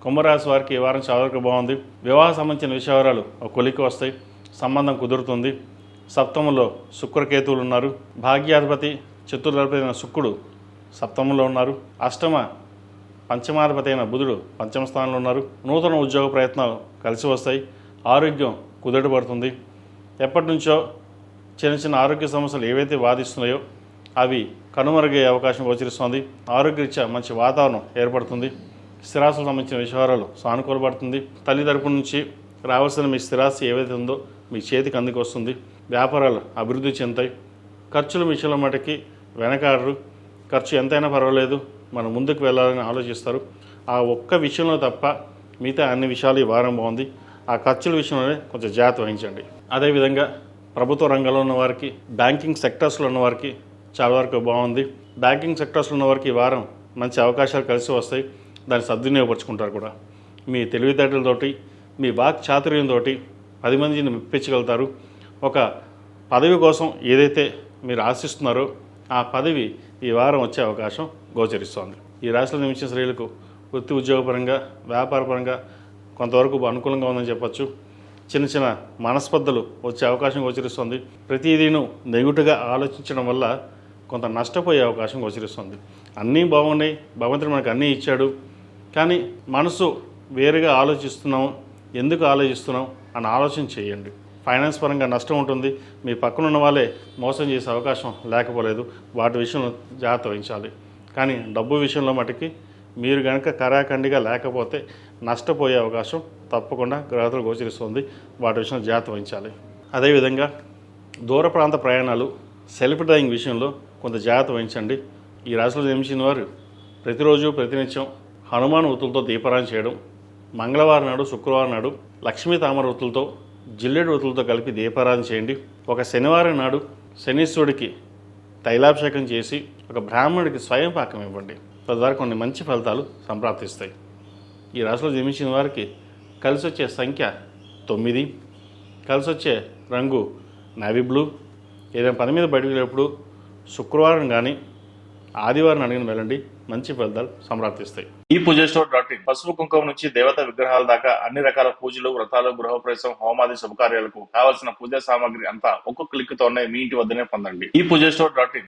కుంభరాశి వారికి ఈ వారం చాలా వరకు బాగుంది. వివాహ సంబంధించిన విషయాలు ఒక కొలిక్కి వస్తాయి. సంబంధం కుదురుతుంది. సప్తమంలో శుక్రకేతువులు ఉన్నారు. భాగ్యాధిపతి చతుర్థాధిపతి అయిన శుక్రుడు సప్తమంలో ఉన్నారు. అష్టమ పంచమాధిపతి అయిన బుధుడు పంచమ స్థానంలో ఉన్నారు. నూతన ఉద్యోగ ప్రయత్నాలు కలిసి వస్తాయి. ఆరోగ్యం కుదుటపడుతుంది. ఎప్పటి నుంచో చిన్న చిన్న ఆరోగ్య సమస్యలు ఏవైతే బాధిస్తున్నాయో అవి కనుమరుగయ్యే అవకాశం గోచరిస్తుంది. ఆరోగ్యరీత్యా మంచి వాతావరణం ఏర్పడుతుంది. స్థిరాస్తులకు సంబంధించిన విషయాలు సానుకూలపడుతుంది. తల్లి తరపు నుంచి రావాల్సిన మీ స్థిరాస్తి ఏవైతే ఉందో మీ చేతికి అందుకు వస్తుంది. వ్యాపారాలు అభివృద్ధి చెందుతాయి. ఖర్చుల విషయంలో మటుకి వెనకాడరు. ఖర్చు ఎంతైనా పర్వాలేదు, మనం ముందుకు వెళ్ళాలని ఆలోచిస్తారు. ఆ ఒక్క విషయంలో తప్ప మిగతా అన్ని విషయాలు ఈ వారం బాగుంది. ఆ ఖర్చుల విషయంలోనే కొంచెం జాగ్రత్త వహించండి. అదేవిధంగా ప్రభుత్వ రంగంలో ఉన్న వారికి, బ్యాంకింగ్ సెక్టర్స్లో ఉన్న వారికి చాలా వరకు బాగుంది. బ్యాంకింగ్ సెక్టర్స్లో ఉన్న వారికి ఈ వారం మంచి అవకాశాలు కలిసి వస్తాయి. దాన్ని సద్వినియోగపరుచుకుంటారు కూడా. మీ తెలివితేటలతోటి, మీ వాక్ చాతుర్యంతో 10 మందిని మెప్పించగలుగుతారు. ఒక పదవి కోసం ఏదైతే మీరు ఆశిస్తున్నారో ఆ పదవి ఈ వారం వచ్చే అవకాశం గోచరిస్తోంది. ఈ రాశిలో నిమిషం స్త్రీలకు వృత్తి ఉద్యోగపరంగా, వ్యాపారపరంగా కొంతవరకు అనుకూలంగా ఉందని చెప్పచ్చు. చిన్న చిన్న మనస్పర్ధలు వచ్చే అవకాశం గోచరిస్తుంది. ప్రతిదీను నెగిటివ్గా ఆలోచించడం వల్ల కొంత నష్టపోయే అవకాశం గోచరిస్తుంది. అన్నీ బాగున్నాయి, భగవంతుడు మనకు అన్నీ ఇచ్చాడు, కానీ మనసు వేరుగా ఆలోచిస్తున్నాం. ఎందుకు ఆలోచిస్తున్నాం అని ఆలోచన చేయండి. ఫైనాన్స్ పరంగా నష్టం ఉంటుంది. మీ పక్కన ఉన్న వాళ్ళే మోసం చేసే అవకాశం లేకపోలేదు. వాటి విషయంలో జాగ్రత్త వహించాలి. కానీ డబ్బు విషయంలో మటుకి మీరు కనుక కరాఖండిగా లేకపోతే నష్టపోయే అవకాశం తప్పకుండా గ్రహతులు గోచరిస్తుంది. వాటి విషయంలో జాగ్రత్త వహించాలి. అదేవిధంగా దూర ప్రాంత ప్రయాణాలు, సెల్ఫ్ డ్రైవింగ్ విషయంలో కొంత జాగ్రత్త వహించండి. ఈ రాశిలో జన్మించిన వారు ప్రతిరోజు ప్రతినిత్యం హనుమాన్ వృత్తులతో దీపారాయణ చేయడం, మంగళవారం నాడు, శుక్రవారం నాడు లక్ష్మీ తామర వృత్తులతో, జిల్లేడు వృత్తులతో కలిపి దీపారాధన చేయండి. ఒక శనివారం నాడు శనీశ్వరుడికి తైలాభిషేకం చేసి ఒక బ్రాహ్మణుడికి స్వయం పాకం ఇవ్వండి. తద్వారా కొన్ని మంచి ఫలితాలు సంప్రాప్తిస్తాయి. ఈ రాశిలో జన్మించిన వారికి కలిసి వచ్చే సంఖ్య 9, కలిసి వచ్చే రంగు నేవీ బ్లూ. ఏదైనా పని మీద బయటకు వెళ్ళేప్పుడు శుక్రవారం కానీ ఆదివారం అడిగిన వెళ్ళండి, మంచి ఫలితాలు సంప్రాప్తిస్తాయి. ఈ పూజస్టోర్.in పసుపు కుంకుమ నుంచి దేవత విగ్రహాల దాకా అన్ని రకాల పూజలు, వ్రతాలు, గృహప్రవేశం, హోమాది శుభకార్యాలకు కావలసిన పూజా సామాగ్రి అంతా ఒక్కొక్క క్లిక్ తోనే మీ ఇంటి వద్దనే పొందండి. ఈ పూజస్టోర్.in